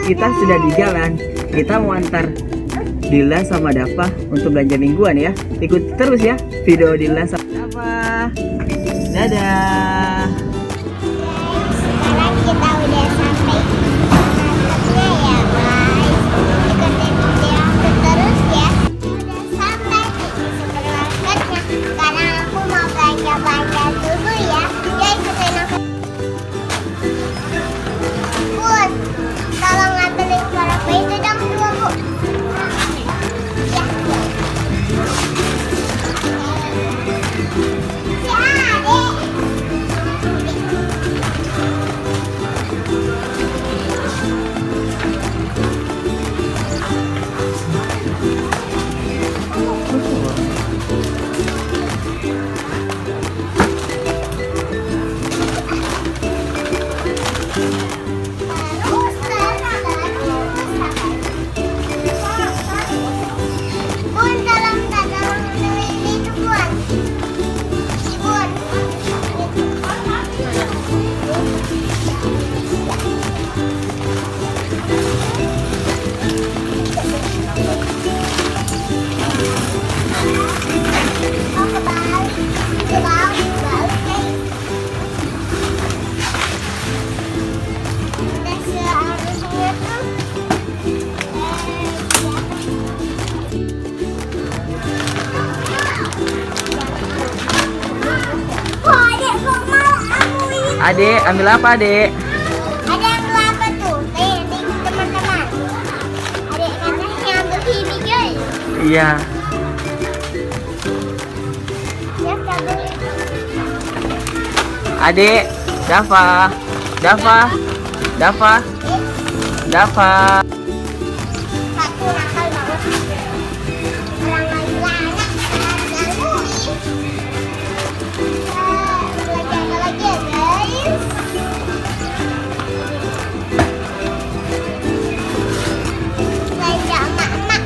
kita sudah di jalan. Kita mau antar Dila sama Dava untuk belanja mingguan ya. Ikuti terus ya video Dila sama Dava. Dadah. Sekarang kita udah sampai marketnya ya guys. Ikutin video aku terus ya. Udah sampai di supermarketnya. Sekarang aku mau belanja dulu ya. Ya ikutin aku. Bun, tolong nganterin keluarga itu dong dulu Bu. Ya. Si Adek. Adek, ambil apa Adek? Ada yang apa tuh? Nih, teman-teman. Adek katanya ambil ini guys. Iya. Ya, kabel. Adek, Dava. Dava. Dava. Dava. Satu nakal banget. Orang lagi anak gangguin. Belajar lagi ya guys. Belanja emak-emak.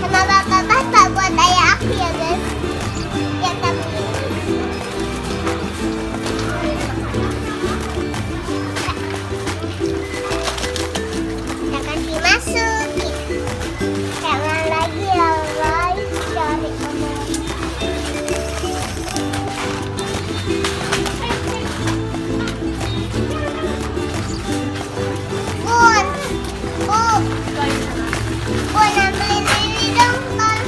Sama bapak-bapak buat ayah aku ya guys. Ya tapi kita akan dimasukin. Jangan lagi ya guys, cari Bun, Bun ambilin ini dong kan.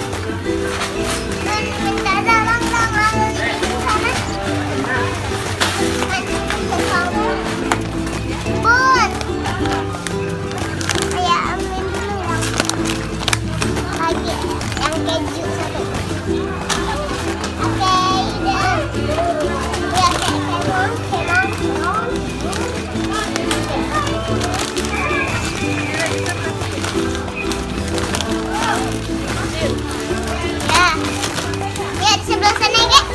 Bun minta tolong dong ambilin di sana. Bun, ayah ambil dulu dong. Lagi yang keju satu. Oke, udah. Ya kayak kemon. Ya, lihat sebelah sana guys.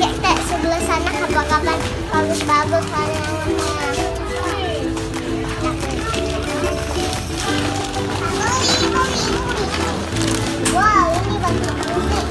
Ya, kita sebelah sana kapan-kapan bagus-bagus warnanya. Wow, ini bagus banget.